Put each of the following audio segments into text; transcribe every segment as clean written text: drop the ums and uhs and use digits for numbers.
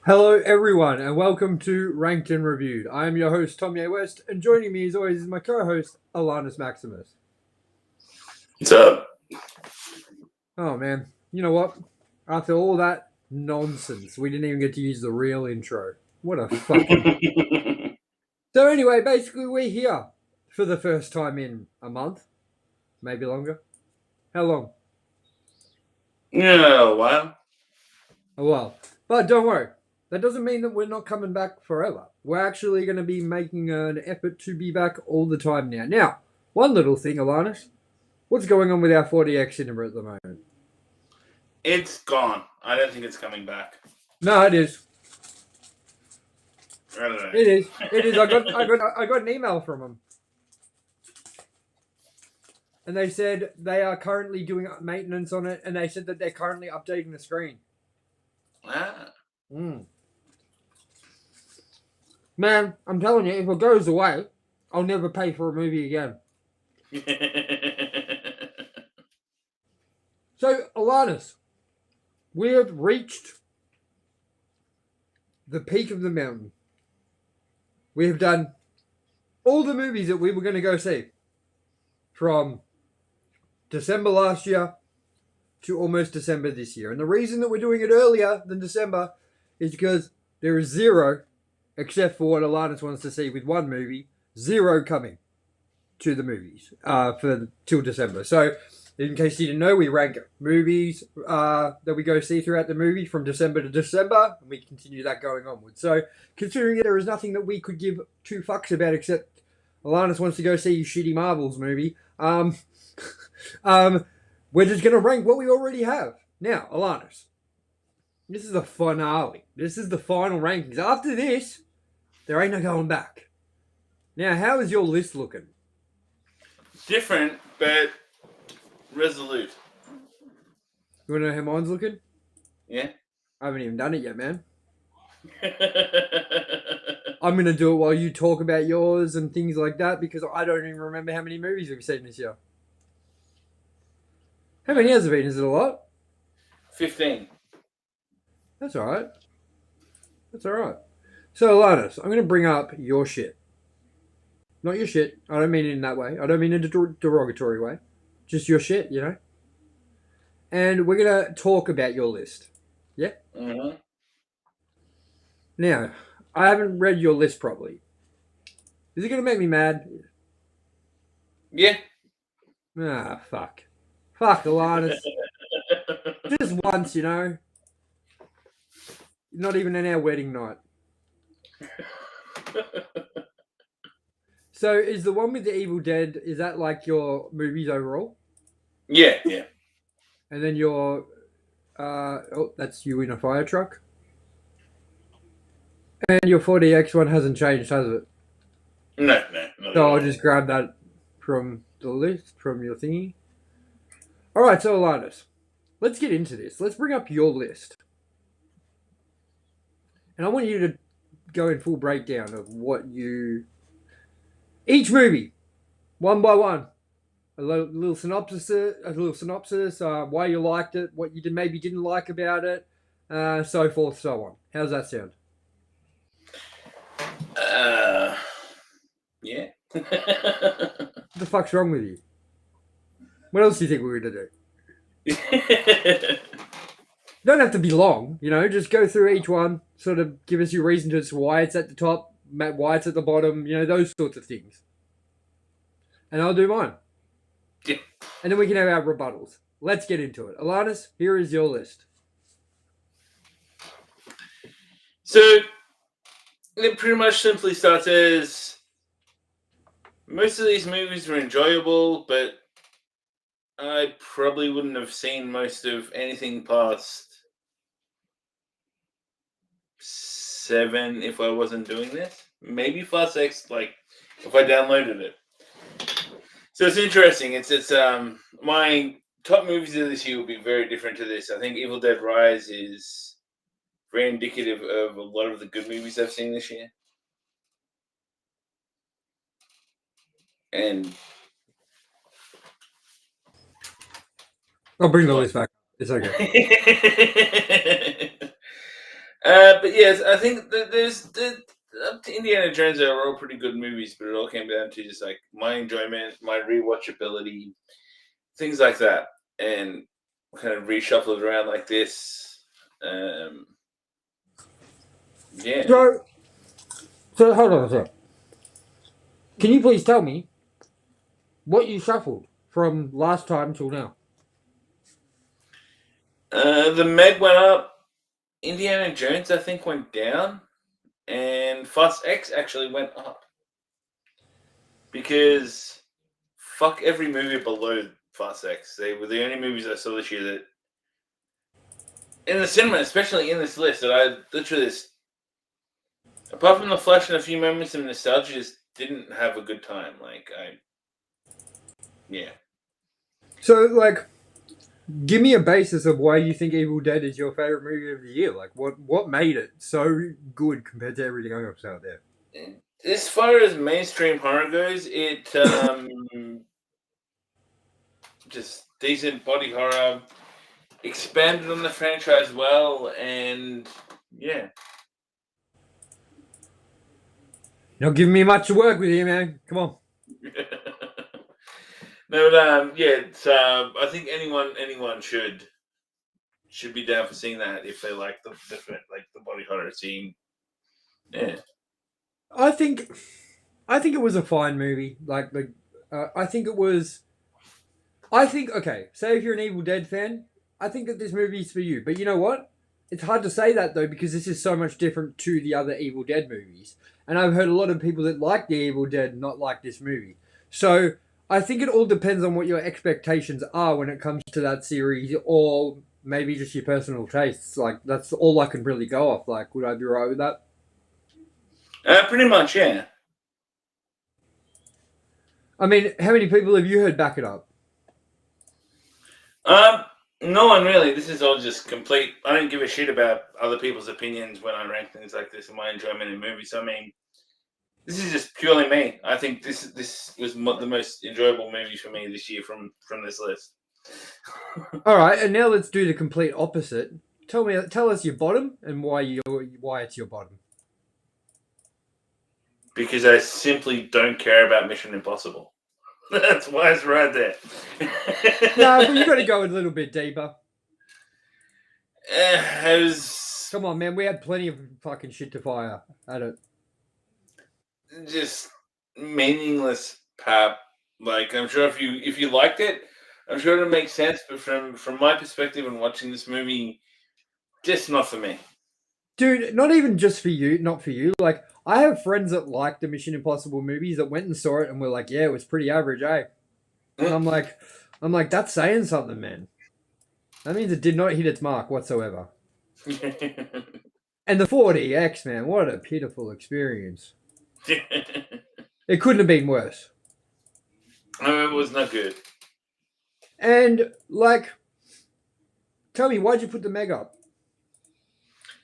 Hello, everyone, and welcome to Ranked and Reviewed. I am your host, Tomye West, and joining me, as always, is my co-host, Alannis Maximus. What's up? Oh man, you know what? After all that nonsense, we didn't even get to use the real intro. What a fucking. So anyway, basically, we're here for the first time in a month, maybe longer. How long? Yeah, a while. A while. But don't worry, that doesn't mean that we're not coming back forever. We're actually going to be making an effort to be back all the time now. Now, one little thing, Alannis. What's going on with our 40x cinema at the moment? It's gone. I don't think it's coming back. No, it is. Really? It is. It is. I got an email from them, and they said they are currently doing maintenance on it, and they said that they're currently updating the screen. Ah. Man, I'm telling you, if it goes away, I'll never pay for a movie again. So, Alannis, we have reached the peak of the mountain. We have done all the movies that we were going to go see from December last year to almost December this year. And the reason that we're doing it earlier than December is because there is zero, except for what Alannis wants to see with one movie, zero coming to the movies till December. So, in case you didn't know, we rank movies that we go see throughout the movie from December to December, and we continue that going onward. So, considering there is nothing that we could give two fucks about except Alannis wants to go see a shitty Marvels movie, we're just going to rank what we already have. Now, Alannis, this is the finale. This is the final rankings. After this, there ain't no going back. Now, how is your list looking? Different, but resolute. You want to know how mine's looking? Yeah. I haven't even done it yet, man. I'm going to do it while you talk about yours and things like that because I don't even remember how many movies we've seen this year. How many has it been? Is it a lot? 15. That's alright. That's alright. So, Alannis, I'm going to bring up your shit. Not your shit. I don't mean it in that way. I don't mean in a derogatory way. Just your shit, you know? And we're going to talk about your list. Yeah? Mm-hmm. Now, I haven't read your list properly. Is it going to make me mad? Yeah. Ah, fuck. Fuck, Alannis. Just once, you know? Not even on our wedding night. So, is the one with the Evil Dead, is that like your movies overall? Yeah, yeah. And then your... that's you in a fire truck? And your 40X one hasn't changed, has it? No. So I'll just grab that from the list, from your thingy. Alright, so Alannis, let's get into this. Let's bring up your list. And I want you to go in full breakdown of what you... Each movie, one by one. A little synopsis, why you liked it, what you maybe didn't like about it, so forth, so on. How's that sound? Yeah. What the fuck's wrong with you? What else do you think we were going to do? Don't have to be long, you know, just go through each one, sort of give us your reason to why it's at the top, why it's at the bottom, you know, those sorts of things. And I'll do mine. Yeah. And then we can have our rebuttals. Let's get into it. Alannis, here is your list. So, it pretty much simply starts as most of these movies were enjoyable, but I probably wouldn't have seen most of anything past 7 if I wasn't doing this. Maybe Fast X, like if I downloaded it. So it's interesting. It's my top movies of this year will be very different to this. I think Evil Dead Rise is very indicative of a lot of the good movies I've seen this year. And I'll bring the list back. It's okay. But yes, I think there's up to Indiana Jones are all pretty good movies, but it all came down to just like my enjoyment, my rewatchability, things like that, and kind of reshuffled around like this. Um, yeah. So hold on a sec. Can you please tell me what you shuffled from last time till now? The Meg went up. Indiana Jones, I think, went down, and Fast X actually went up because fuck every movie below Fast X. They were the only movies I saw this year that, in the cinema, especially in this list, that I literally, apart from the Flash and a few moments of nostalgia, just didn't have a good time. Yeah. So, like, give me a basis of why you think Evil Dead is your favorite movie of the year. Like, what made it so good compared to everything else out there? As far as mainstream horror goes, it just decent body horror, expanded on the franchise well, and yeah. You're not giving me much to work with here, man. Come on. No, but yeah, it's, I think anyone should be down for seeing that if they like the body horror scene. Yeah. I think it was a fine movie. I think it was. I think okay. Say if you're an Evil Dead fan, I think that this movie is for you. But you know what? It's hard to say that though because this is so much different to the other Evil Dead movies, and I've heard a lot of people that like the Evil Dead not like this movie. So I think it all depends on what your expectations are when it comes to that series, or maybe just your personal tastes. Like that's all I can really go off. Like, would I be right with that? Pretty much, yeah. I mean, how many people have you heard back it up? Um, no one really. This is all just complete. I don't give a shit about other people's opinions when I rank things like this and my enjoyment in movies. I mean, this is just purely me. I think this was the most enjoyable movie for me this year from this list. All right, and now let's do the complete opposite. Tell us your bottom and why it's your bottom. Because I simply don't care about Mission Impossible. That's why it's right there. No, but you got to go a little bit deeper. Come on, man. We had plenty of fucking shit to fire at it. Just meaningless pap. Like I'm sure if you liked it, I'm sure it'll make sense. But from my perspective and watching this movie, just not for me. Dude, not even just for you, not for you. Like, I have friends that like the Mission Impossible movies that went and saw it and were like, yeah, it was pretty average, eh? And I'm like, that's saying something, man. That means it did not hit its mark whatsoever. And the 4DX, man, what a pitiful experience. It couldn't have been worse. It was not good. And, like, tell me, why'd you put the Meg up?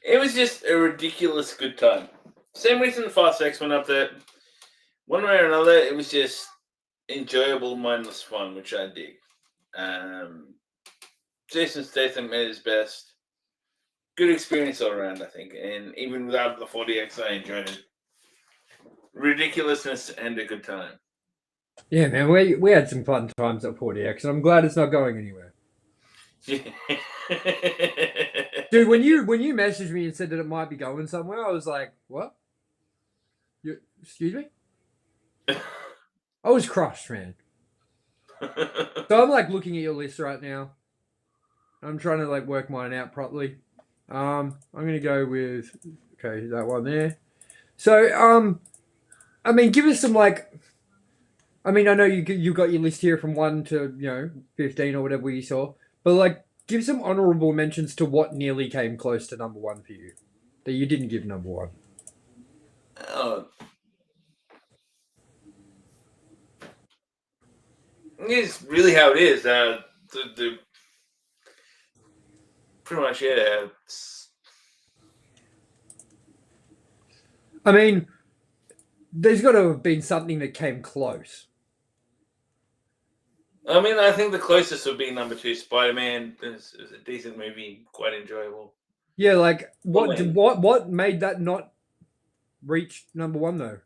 It was just a ridiculous good time. Same reason the Fast X went up there. One way or another, it was just enjoyable, mindless fun, which I dig. Jason Statham at his best. Good experience all around, I think. And even without the 40X, I enjoyed it. Ridiculousness and a good time. Yeah, man, we had some fun times at 40X, and I'm glad it's not going anywhere. Dude, when you messaged me and said that it might be going somewhere, I was like, what? Excuse me? I was crushed, man. So I'm like looking at your list right now. I'm trying to like work mine out properly. I'm gonna go with that one there. So I mean, give us some like. I mean, I know you got your list here from 1 to 15 or whatever you saw, but like, give some honourable mentions to what nearly came close to number 1 for you that you didn't give number 1. It's really how it is. The pretty much, yeah. I mean, there's got to have been something that came close. I mean, I think the closest would be number 2, Spider-Man. It was a decent movie, quite enjoyable. Yeah, like Well, what made that not reach number one though?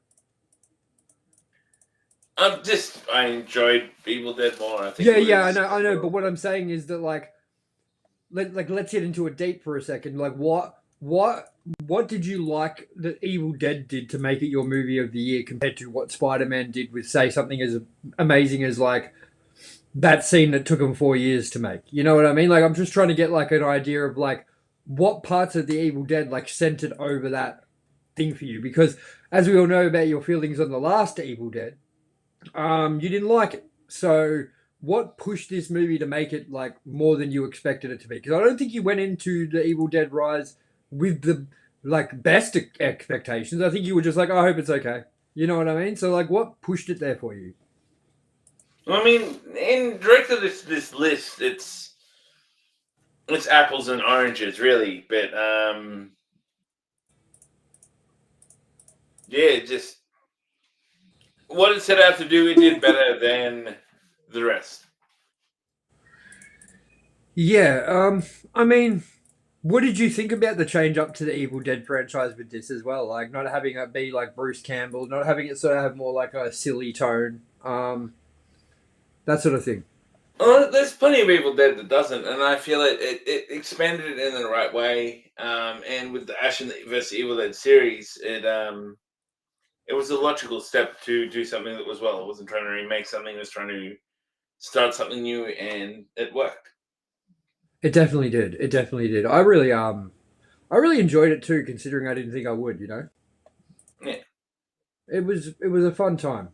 I enjoyed Evil Dead more. I think Yeah, it yeah, was I know. But what I'm saying is that like let's get into it deep for a second. Like what did you like that Evil Dead did to make it your movie of the year compared to what Spider-Man did with say something as amazing as like that scene that took him 4 years to make? You know what I mean? Like I'm just trying to get like an idea of like what parts of the Evil Dead like centered over that thing for you because as we all know about your feelings on the last Evil Dead, you didn't like it. So what pushed this movie to make it like more than you expected it to be? Because I don't think you went into the Evil Dead Rise with the like best expectations. I think you were just like, I hope it's okay. You know what I mean? So like, what pushed it there for you? I mean, in direct to this list, it's apples and oranges, really. But yeah, just what it set out to do, it did better than the rest. Yeah. I mean, what did you think about the change up to the Evil Dead franchise with this as well? Like not having it be like Bruce Campbell, not having it sort of have more like a silly tone, that sort of thing. Well, there's plenty of Evil Dead that doesn't, and I feel it expanded it in the right way. And with the Ash vs Evil Dead series, it was a logical step to do something that was well. It wasn't trying to remake something; it was trying to start something new, and it worked. It definitely did. It definitely did. I really enjoyed it too, considering I didn't think I would. You know, Yeah. it was a fun time.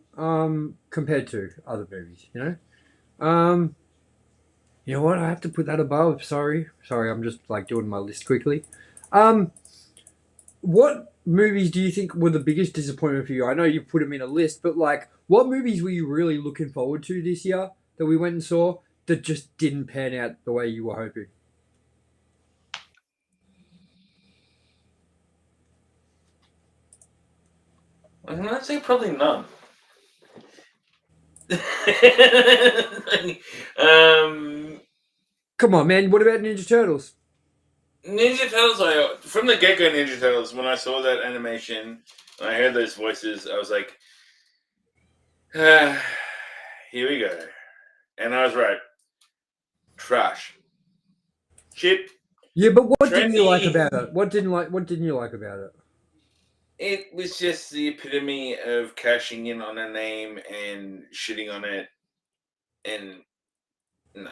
Compared to other movies. Um, you know what? I have to put that above. Sorry. I'm just like doing my list quickly. Um, what movies do you think were the biggest disappointment for you? I know you put them in a list, but like, what movies were you really looking forward to this year that we went and saw that just didn't pan out the way you were hoping? I'm gonna say probably none. um, Come on, man. What about Ninja Turtles? Ninja Turtles. From the get go, Ninja Turtles. When I saw that animation, and I heard those voices, I was like, "Here we go," and I was right. Trash, shit, Yeah, but what didn't you like trendy. about it? What didn't you like about it? It was just the epitome of cashing in on a name and shitting on it, and no.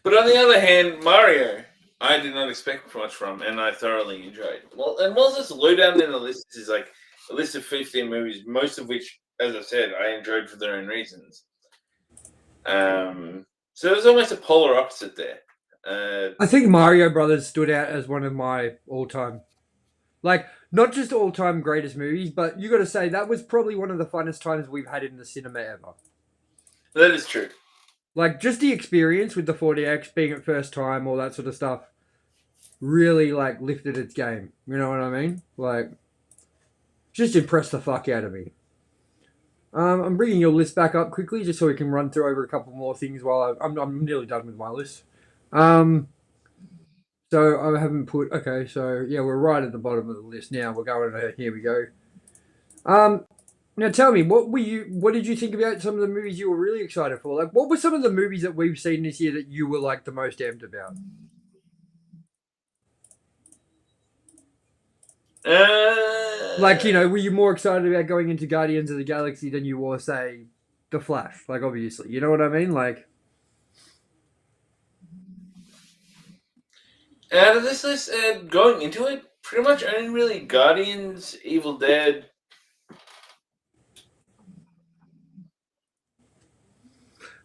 But on the other hand, Mario, I did not expect much from, and I thoroughly enjoyed. Well, and whilst this low down in the list is like a list of 15 movies, most of which, as I said, I enjoyed for their own reasons. So there's almost a polar opposite there. I think Mario Brothers stood out as one of my all-time, like not just all-time greatest movies, but you got to say that was probably one of the funnest times we've had in the cinema ever. That is true. Like just the experience with the 40X being at first time, all that sort of stuff, really like lifted its game. You know what I mean? Like just impressed the fuck out of me. I'm bringing your list back up quickly just so we can run through over a couple more things while I'm nearly done with my list. Um, so I haven't put. Okay, so yeah, we're right at the bottom of the list now. We're going. Here we go. Um, Now tell me, what did you think about some of the movies you were really excited for? Like, what were some of the movies that we've seen this year that you were like the most amped about? Like, Uh, were you more excited about going into Guardians of the Galaxy than you were, say, The Flash? Like, obviously, you know what I mean? Like, Out of this list, going into it, pretty much only really Guardians, Evil Dead.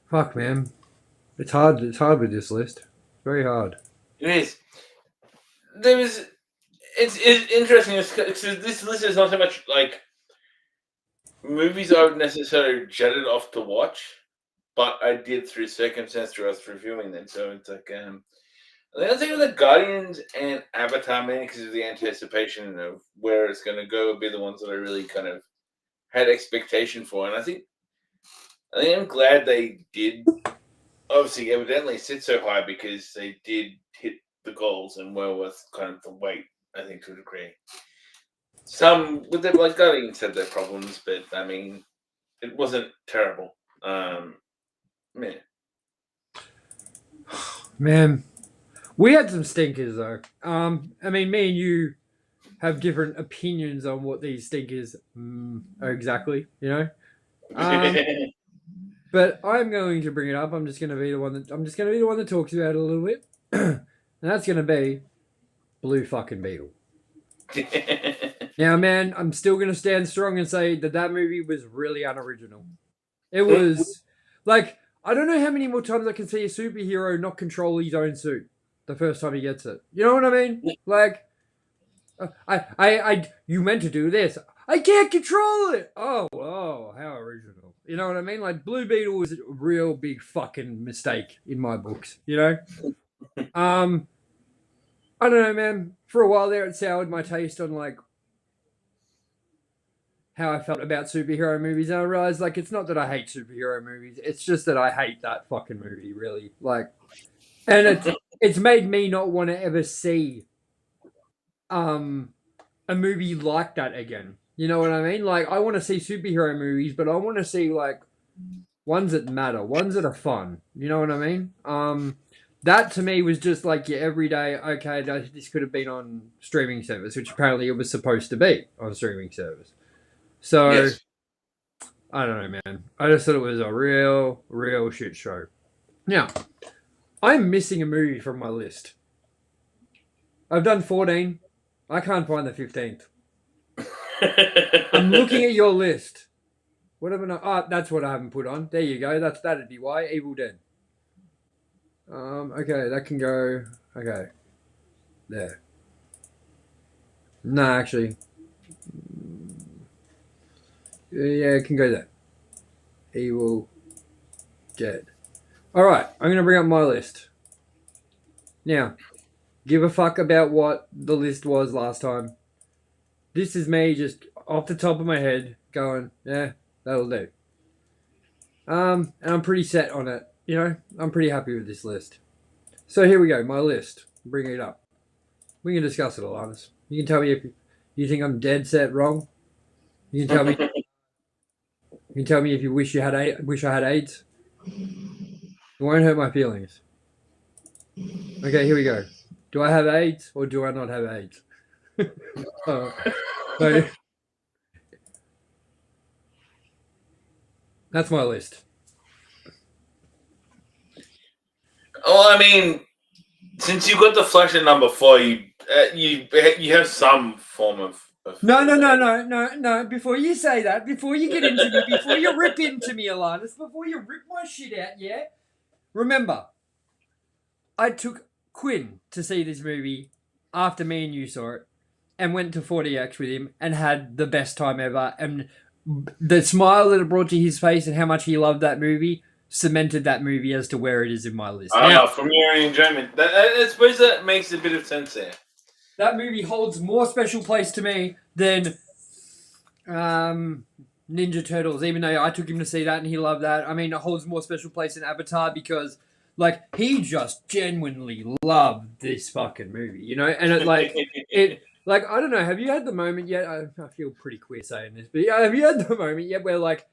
fuck, man, it's hard. It's hard with this list. It's very hard. It is. There was. It's interesting because this list is not so much like movies I would necessarily jetted off to watch, but I did through circumstance through us reviewing them. So it's like I think of the Guardians and Avatar mainly because of the anticipation of where it's going to go would be the ones that I really kind of had expectation for, and I think I'm glad they did. Obviously, evidently sit so high because they did hit the goals and well worth kind of the wait. I think to a degree. Some with the like Guardians had their problems, but I mean, it wasn't terrible. Yeah. Man, we had some stinkers though. I mean, me and you have different opinions on what these stinkers are exactly, you know. But I'm going to bring it up. I'm just going to be the one that talks about it a little bit, and that's going to be Blue fucking Beetle. Now, man, I'm still going to stand strong and say that movie was really unoriginal. It was like, I don't know how many more times I can see a superhero not control his own suit the first time he gets it. You know what I mean? Like, you meant to do this. I can't control it. Oh, how original. You know what I mean? Like, Blue Beetle was a real big fucking mistake in my books, you know? I don't know, man. For a while there, it soured my taste on, like, how I felt about superhero movies. And I realized, like, it's not that I hate superhero movies. It's just that I hate that fucking movie, really. Like, and it's made me not want to ever see a movie like that again. You know what I mean? Like, I want to see superhero movies, but I want to see, like, ones that matter, ones that are fun. You know what I mean? That to me was just like your everyday, okay, this could have been on streaming service, which apparently it was supposed to be on streaming service. So, yes. I don't know, man. I just thought it was a real shit show. Now, I'm missing a movie from my list. I've done 14. I can't find the 15th. I'm looking at your list. What have I not? Oh, that's what I haven't put on. There you go. That'd be why. Evil Dead. Okay, that can go. Okay. There. No, actually. Yeah, it can go there. Evil Dead. Alright, I'm going to bring up my list. Now, give a fuck about what the list was last time. This is me just off the top of my head going, yeah, that'll do. And I'm pretty set on it. You know, I'm pretty happy with this list. So here we go, my list. Bring it up. We can discuss it, Alannis. You can tell me if you think I'm dead set wrong. You can tell me. You can tell me if you wish I had AIDS. It won't hurt my feelings. Okay, here we go. Do I have AIDS or do I not have AIDS? So that's my list. Well, I mean, since you got the Flash at number 4, you have some form of. No. Before you say that, before you get into me, before you rip into me, Alannis, before you rip my shit out, yeah? Remember, I took Quinn to see this movie after me and you saw it and went to 40X with him and had the best time ever. And the smile that it brought to his face and how much he loved that movie cemented that movie as to where it is in my list. From your enjoyment. I suppose that makes a bit of sense there. That movie holds more special place to me than Ninja Turtles, even though I took him to see that and he loved that. I mean, it holds more special place than Avatar because, like, he just genuinely loved this fucking movie, you know? And like, I don't know, have you had the moment yet? I feel pretty queer saying this, but yeah, have you had the moment yet where, like,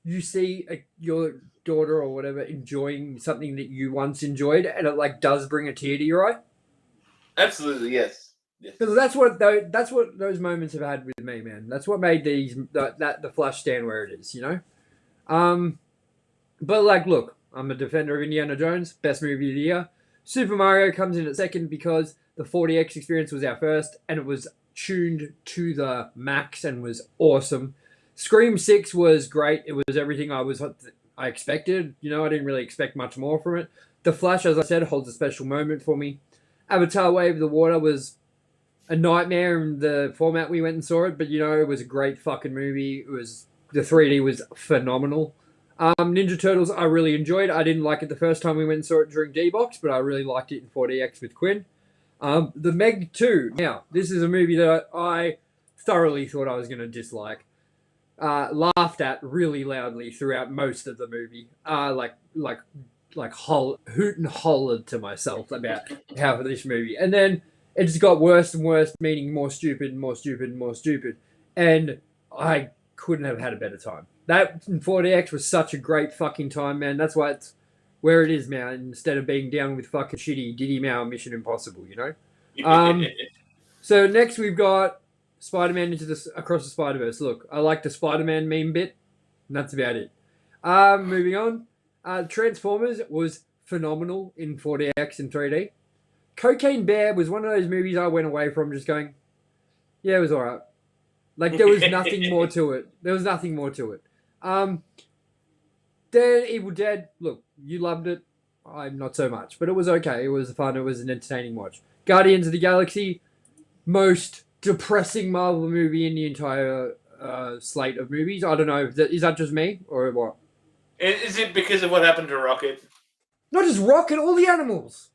you see your daughter or whatever enjoying something that you once enjoyed and it, like, does bring a tear to your eye? Absolutely, yes. Because that's what those moments have had with me, man. That's what made the Flash stand where it is, you know. But like, look, I'm a defender of Indiana Jones, best movie of the year. Super Mario comes in at second because the 40X experience was our first, and it was tuned to the max and was awesome. Scream 6 was great. It was everything I expected. You know, I didn't really expect much more from it. The Flash, as I said, holds a special moment for me. Avatar: Way of the Water was a nightmare in the format we went and saw it, but you know, it was a great fucking movie. The 3D was phenomenal. Ninja Turtles I really enjoyed. I didn't like it the first time we went and saw it during D-Box, but I really liked it in 40X with Quinn. The Meg 2. Now, this is a movie that I thoroughly thought I was going to dislike. Laughed at really loudly throughout most of the movie. Like hoot and hollered to myself about how this movie, and then it just got worse and worse, meaning more stupid and more stupid and more stupid, and I couldn't have had a better time. That 40X was such a great fucking time, man. That's why it's where it is, man. Instead of being down with fucking shitty Diddy Mao Mission Impossible, you know. So next we've got Spider-Man Across the Spider-Verse. Look, I like the Spider-Man meme bit, and that's about it. Moving on. Transformers was phenomenal in 40X and 3D. Cocaine Bear was one of those movies I went away from just going, yeah, it was alright. Like, there was nothing more to it. Then Evil Dead, look, you loved it. I'm not so much, but it was okay. It was fun. It was an entertaining watch. Guardians of the Galaxy, most depressing Marvel movie in the entire slate of movies. I don't know. Is that just me or what? Is it because of what happened to Rocket? Not just Rocket, all the animals.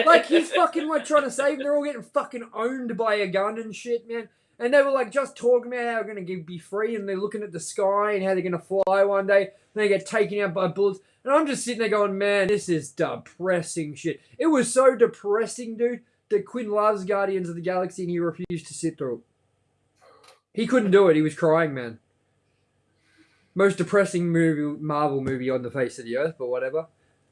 Like, he's fucking trying to save them. They're all getting fucking owned by a gun and shit, man. And they were just talking about how they're going to be free, and they're looking at the sky and how they're going to fly one day. And they get taken out by bullets. And I'm just sitting there going, man, this is depressing shit. It was so depressing, dude, that Quinn loves Guardians of the Galaxy and he refused to sit through it. He couldn't do it. He was crying, man. Most depressing Marvel movie on the face of the earth, but whatever.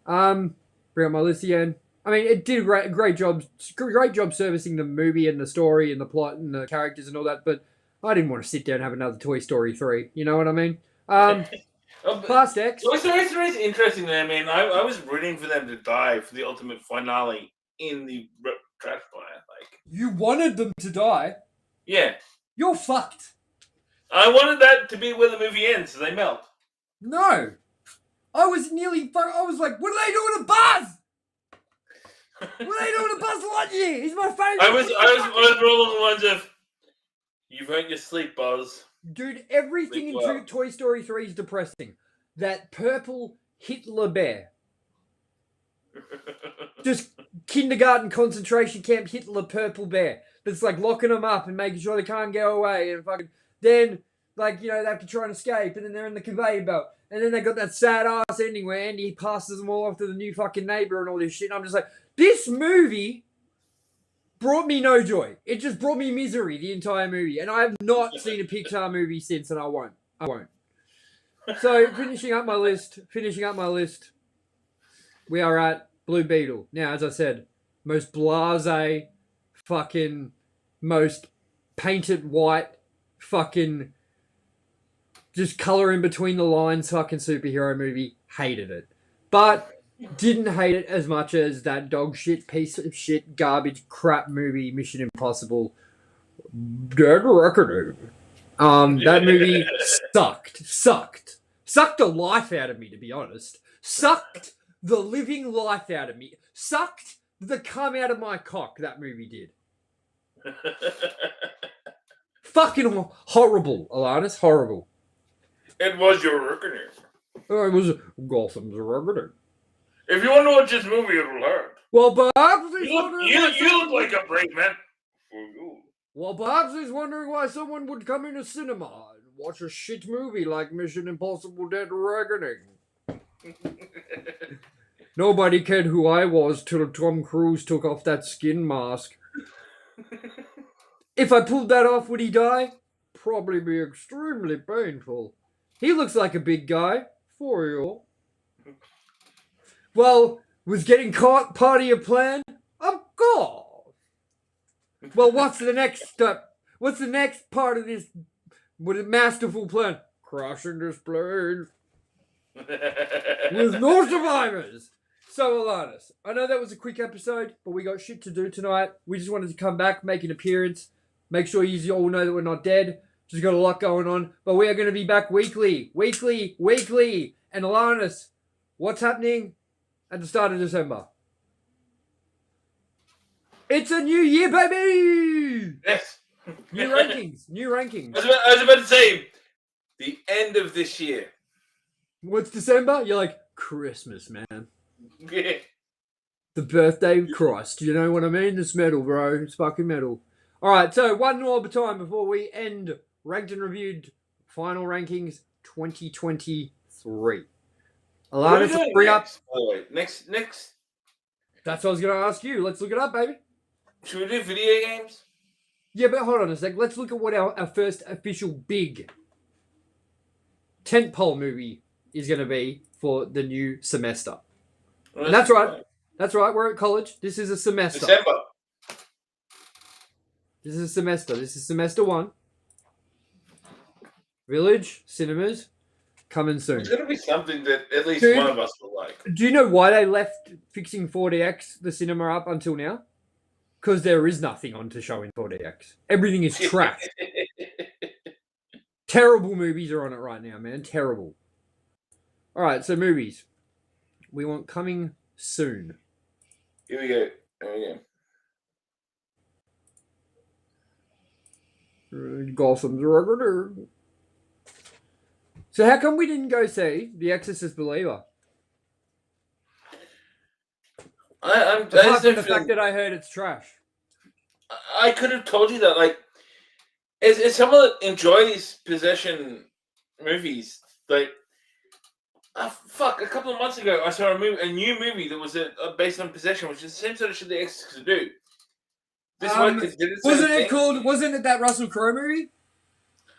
Bring up my list again. I mean, it did a great job servicing the movie and the story and the plot and the characters and all that, but I didn't want to sit there and have another Toy Story 3. You know what I mean? Fast X. Toy Story 3 is interesting, man. I mean, I was rooting for them to die for the ultimate finale in the trash pile. You wanted them to die? Yeah. You're fucked. I wanted that to be where the movie ends, so they melt. No. I was like, what are they doing to Buzz? What are they doing to Buzz Lightyear? He's my favorite. I was rolling the lines of, you've earned your sleep, Buzz. Dude, everything in Toy Story 3 is depressing. That purple Hitler bear. Just kindergarten concentration camp Hitler purple bear. That's locking them up and making sure they can't get away. And fucking, then, they have to try and escape. And then they're in the conveyor belt. And then they got that sad ass ending where Andy passes them all off to the new fucking neighbor and all this shit. And I'm just like, this movie brought me no joy. It just brought me misery, the entire movie. And I have not seen a Pixar movie since, and I won't. So, finishing up my list, we are at Blue Beetle. Now, as I said, most blasé, fucking, most painted white, fucking, just colour in between the lines fucking superhero movie. Hated it. But didn't hate it as much as that dog shit, piece of shit, garbage, crap movie, Mission Impossible, Dead Reckoning. That movie sucked the life out of me, to be honest. Sucked the living life out of me. Sucked the cum out of my cock, that movie did. Fucking horrible, Alannis, horrible. It was your reckoning. It was Gotham's reckoning. If you want to watch this movie, it will hurt. Well, perhaps you look like a brave man. Well, perhaps he's wondering why someone would come into cinema and watch a shit movie like Mission Impossible Dead Reckoning. Nobody cared who I was till Tom Cruise took off that skin mask. If I pulled that off, would he die? Probably be extremely painful. He looks like a big guy. For you. Well, was getting caught part of your plan? Of course. Well, what's the next step? What's the next part of this masterful plan? Crashing this plane. With no survivors. So, Alannis, I know that was a quick episode, but we got shit to do tonight. We just wanted to come back, make an appearance, make sure you all know that we're not dead. Just got a lot going on, but we are going to be back weekly. And Alannis, what's happening at the start of December? It's a new year, baby! Yes. New rankings. I was about to say, the end of this year. What's December? You're like, Christmas, man. Yeah. The birthday of Christ. You know what I mean? It's metal, bro. It's fucking metal. All right, so one more time before we end Ranked and Reviewed Final Rankings 2023. What are we Alannis, doing bring up. next? By the way, next. That's what I was going to ask you. Let's look it up, baby. Should we do video games? Yeah, but hold on a sec. Let's look at what our first official big tentpole movie is going to be for the new semester. Well, And that's right. That's right. We're at college. This is a semester. December. This is a semester. This is semester 1. Village cinemas coming soon. It's going to be something that at least Dude, one of us will like. Do you know why they left fixing 4DX the cinema up until now? Because there is nothing on to show in 4DX. Everything is trash. Terrible movies are on it right now, man. Terrible. All right, so movies. We want coming soon. Here we go. Gotham's record. So how come we didn't go see The Exorcist Believer? Apart from the fact that I heard it's trash. I could have told you that. Like, as someone that enjoys possession movies, like, a couple of months ago, I saw a new movie that was based on possession, which is the same sort of shit The Exorcist do. Wasn't it that Russell Crowe movie?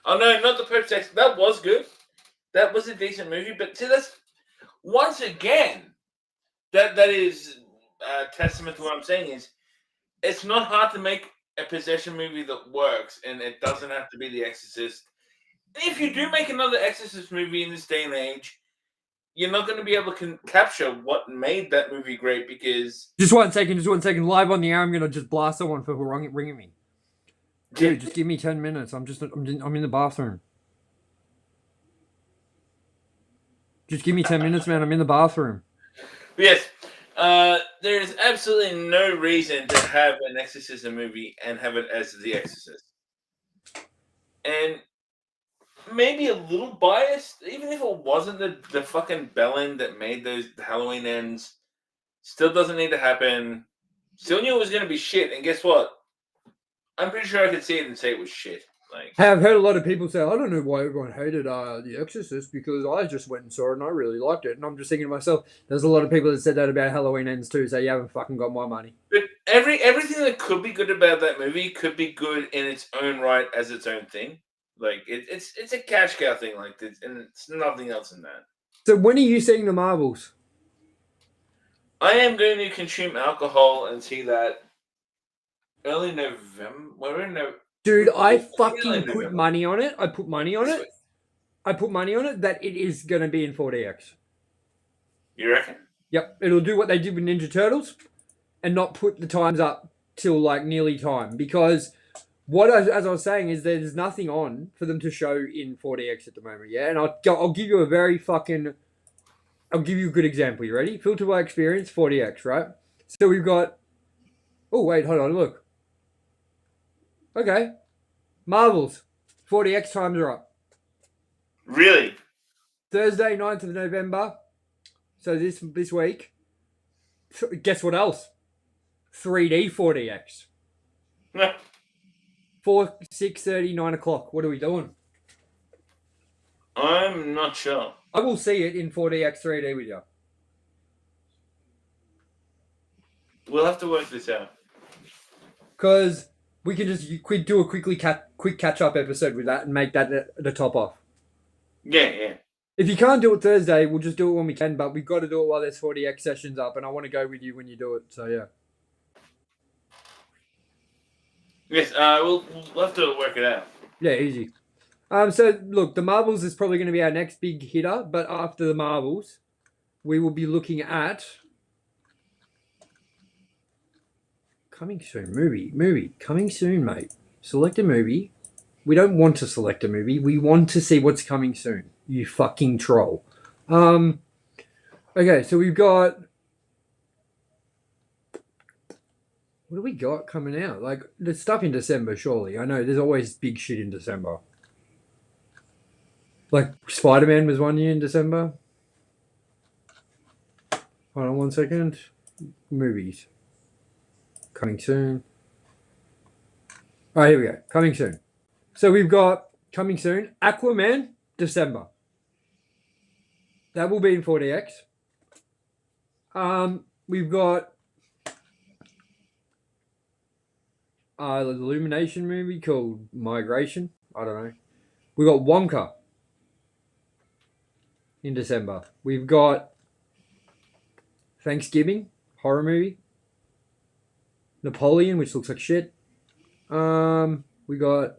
Oh no, not the Pope Sex. That was good. That was a decent movie, but see, that's once again that is testament to what I'm saying is it's not hard to make a possession movie that works, and it doesn't have to be The Exorcist. If you do make another Exorcist movie in this day and age, you're not going to be able to capture what made that movie great because... Just one second. Live on the air, I'm going to just blast someone for ringing me. Dude, just give me 10 minutes. I'm in the bathroom. Just give me 10 minutes, man. I'm in the bathroom. Yes. There is absolutely no reason to have an Exorcism movie and have it as The Exorcist. And maybe a little biased, even if it wasn't the fucking bellend that made those Halloween ends, still doesn't need to happen. Still knew it was going to be shit, and guess what? I'm pretty sure I could see it and say it was shit. Like, I've heard a lot of people say, I don't know why everyone hated The Exorcist, because I just went and saw it and I really liked it. And I'm just thinking to myself, there's a lot of people that said that about Halloween Ends too, so you haven't fucking got my money. But everything that could be good about that movie could be good in its own right as its own thing. Like, it's a cash cow thing like this, and it's nothing else in that. So when are you seeing the Marvels? I am going to consume alcohol and see that early November. We're in November. Dude, I fucking put money on it. I put money on it that it is going to be in 4DX. You reckon? Yep. It'll do what they did with Ninja Turtles and not put the times up till like nearly time. Because as I was saying, is there's nothing on for them to show in 4DX at the moment. Yeah. And I'll give you I'll give you a good example. You ready? Filter by experience, 4DX, right? So we've got... Oh, wait, hold on, look. Okay. Marvels. 4DX times are up. Really? Thursday, 9th of November. So this week. Guess what else? 3D 4DX. 4, 6:30, 9 o'clock. What are we doing? I'm not sure. I will see it in 4DX 3D with you. We'll have to work this out. Because we can just do a quick catch-up episode with that and make that the top off. Yeah. If you can't do it Thursday, we'll just do it when we can, but we've got to do it while there's 4DX sessions up, and I want to go with you when you do it, so yeah. Yes, we'll have to work it out. Yeah, easy. So, look, the Marvels is probably going to be our next big hitter, but after the Marvels, we will be looking at... Coming soon, movie. Coming soon, mate. Select a movie. We don't want to select a movie. We want to see what's coming soon. You fucking troll. Okay, so we've got... What do we got coming out? Like, there's stuff in December, surely. I know, there's always big shit in December. Like, Spider-Man was one year in December. Hold on 1 second. Movies. Coming soon. Alright, here we go. Coming soon. So we've got, coming soon, Aquaman, December. That will be in 4DX. We've got an Illumination movie called Migration. I don't know. We've got Wonka in December. We've got Thanksgiving horror movie. Napoleon, which looks like shit. We got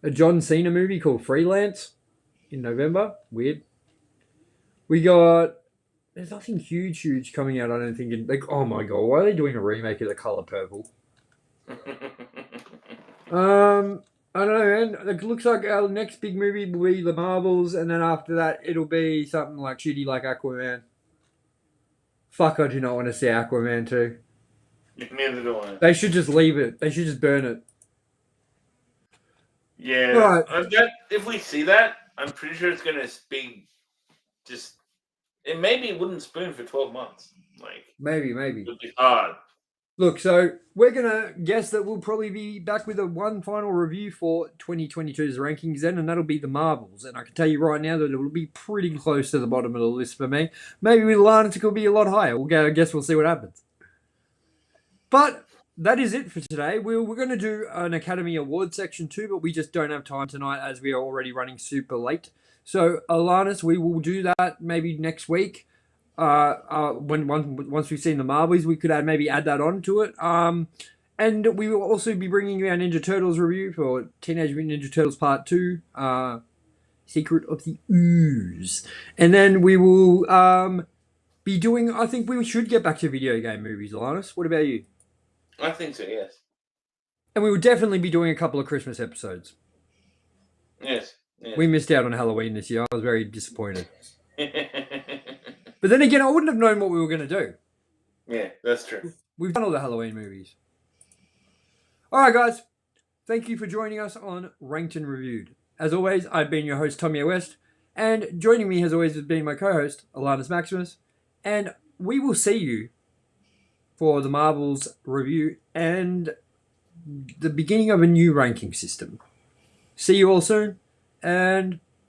a John Cena movie called Freelance in November. Weird. We got. There's nothing huge coming out. I don't think. Like, oh my god, why are they doing a remake of The Color Purple? I don't know, man. It looks like our next big movie will be The Marvels, and then after that, it'll be something like shitty like Aquaman. Fuck, I do not want to see Aquaman 2. Neither do I. They should just leave it. They should just burn it. Yeah. Right. If we see that, I'm pretty sure it's going to be just... It maybe it wouldn't spoon for 12 months. Like Maybe. It'd be hard. Look, so we're going to guess that we'll probably be back with one final review for 2022's rankings then, and that'll be The Marvels. And I can tell you right now that it will be pretty close to the bottom of the list for me. Maybe with Alannis it could be a lot higher. I guess we'll see what happens. But that is it for today. We're going to do an Academy Awards section too, but we just don't have time tonight as we are already running super late. So, Alannis, we will do that maybe next week. Once we've seen the Marvels, we could maybe add that on to it. And we will also be bringing you our Ninja Turtles review for Teenage Mutant Ninja Turtles Part 2, Secret of the Ooze. And then we will be doing, I think we should get back to video game movies, Alannis. What about you? I think so, yes. And we will definitely be doing a couple of Christmas episodes. Yes. We missed out on Halloween this year. I was very disappointed. But then again, I wouldn't have known what we were going to do. Yeah, that's true. We've done all the Halloween movies. All right, guys. Thank you for joining us on Ranked and Reviewed. As always, I've been your host, Tomye West. And joining me, as always, has been my co-host, Alannis Maximus. And we will see you for the Marvels review and the beginning of a new ranking system. See you all soon, and